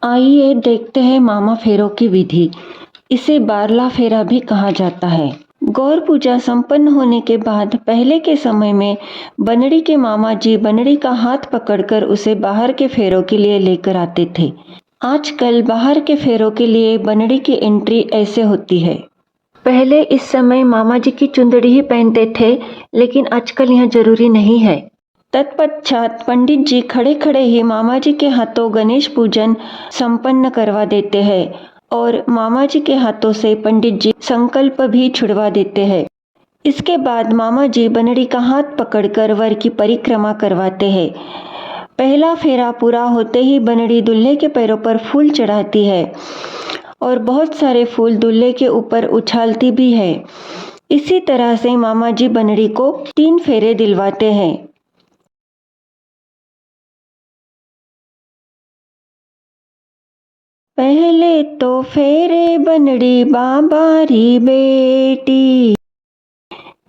आइए देखते हैं मामा फेरों की विधि। इसे बारला फेरा भी कहा जाता है। गौर पूजा संपन्न होने के बाद पहले के समय में बनड़ी के मामा जी बनड़ी का हाथ पकड़कर उसे बाहर के फेरों के लिए लेकर आते थे। आजकल बाहर के फेरों के लिए बनड़ी की एंट्री ऐसे होती है। पहले इस समय मामा जी की चुंदड़ी ही पहनते थे, लेकिन आजकल यह जरूरी नहीं है। तत्पश्चात पंडित जी खड़े खड़े ही मामा जी के हाथों गणेश पूजन संपन्न करवा देते हैं और मामा जी के हाथों से पंडित जी संकल्प भी छुड़वा देते हैं। इसके बाद मामा जी बनड़ी का हाथ पकड़कर वर की परिक्रमा करवाते हैं। पहला फेरा पूरा होते ही बनड़ी दूल्हे के पैरों पर फूल चढ़ाती है और बहुत सारे फूल दूल्हे के ऊपर उछालती भी है। इसी तरह से मामा जी बनड़ी को 3 फेरे दिलवाते हैं। पहले तो फेरे बनड़ी बाबा री बेटी,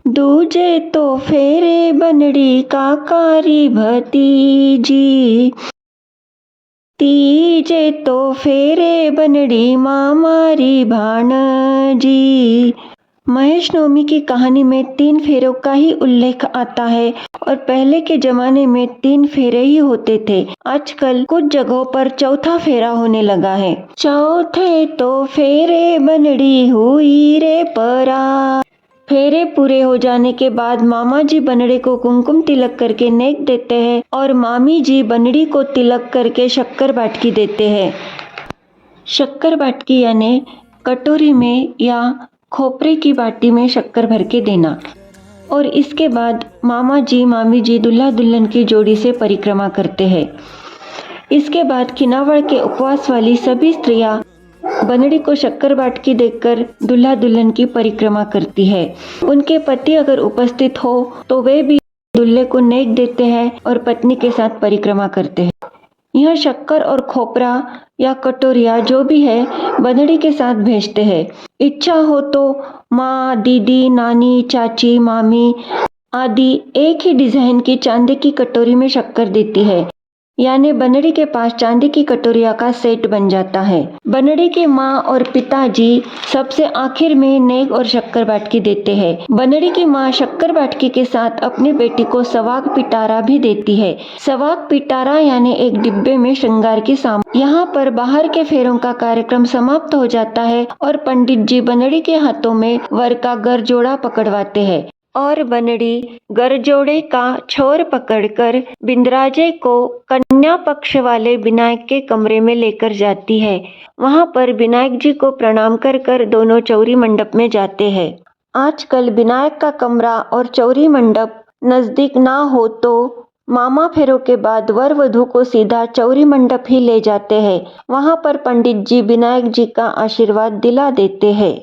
दूजे तो फेरे बनड़ी काकारी भतीजी, तीजे तो फेरे बनड़ी मामारी भाणजी। महेश नवमी की कहानी में 3 फेरों का ही उल्लेख आता है और पहले के जमाने में 3 फेरे ही होते थे। आजकल कुछ जगहों पर चौथा फेरा होने लगा है। चौथे तो फेरे बनड़ी हुई रे परा। फेरे पूरे हो जाने के बाद मामा जी बनड़े को कुमकुम तिलक करके नेक देते हैं और मामी जी बनड़ी को तिलक करके शक्कर बाटकी देते हैं। शक्कर बाटकी यानी कटोरी में या खोपरे की बाटी में शक्कर भर के देना। और इसके बाद मामा जी मामी जी दूल्हा दुल्हन की जोड़ी से परिक्रमा करते हैं। इसके बाद खिनावड़ के उपवास वाली सभी स्त्रियां बनड़ी को शक्कर बाटकी देकर दूल्हा दुल्हन की परिक्रमा करती है। उनके पति अगर उपस्थित हो तो वे भी दूल्हे को नेक देते हैं और पत्नी के साथ परिक्रमा करते हैं। यह शक्कर और खोपरा या कटोरिया जो भी है बनड़ी के साथ भेजते हैं। इच्छा हो तो माँ, दीदी, नानी, चाची, मामी आदि एक ही डिजाइन की चांदी की कटोरी में शक्कर देती है, यानी बनड़ी के पास चांदी की कटोरिया का सेट बन जाता है। बनड़ी के माँ और पिताजी सबसे आखिर में नेक और शक्कर बाटकी देते हैं। बनड़ी की माँ शक्कर बाटकी के साथ अपनी बेटी को सवाक पिटारा भी देती है। सवाक पिटारा यानी एक डिब्बे में श्रृंगार की सामग्री। यहाँ पर बाहर के फेरों का कार्यक्रम समाप्त हो जाता है और पंडित जी बनड़ी के हाथों में वर का गरजोड़ा पकड़वाते हैं और बनड़ी गरजोड़े का छोर पकड़कर बिंदराजे को कन्या पक्ष वाले विनायक के कमरे में लेकर जाती है। वहां पर विनायक जी को प्रणाम कर कर दोनों चौरी मंडप में जाते हैं। आजकल विनायक का कमरा और चौरी मंडप नजदीक ना हो तो मामा फेरों के बाद वर वधू को सीधा चौरी मंडप ही ले जाते हैं। वहां पर पंडित जी विनायक जी का आशीर्वाद दिला देते हैं।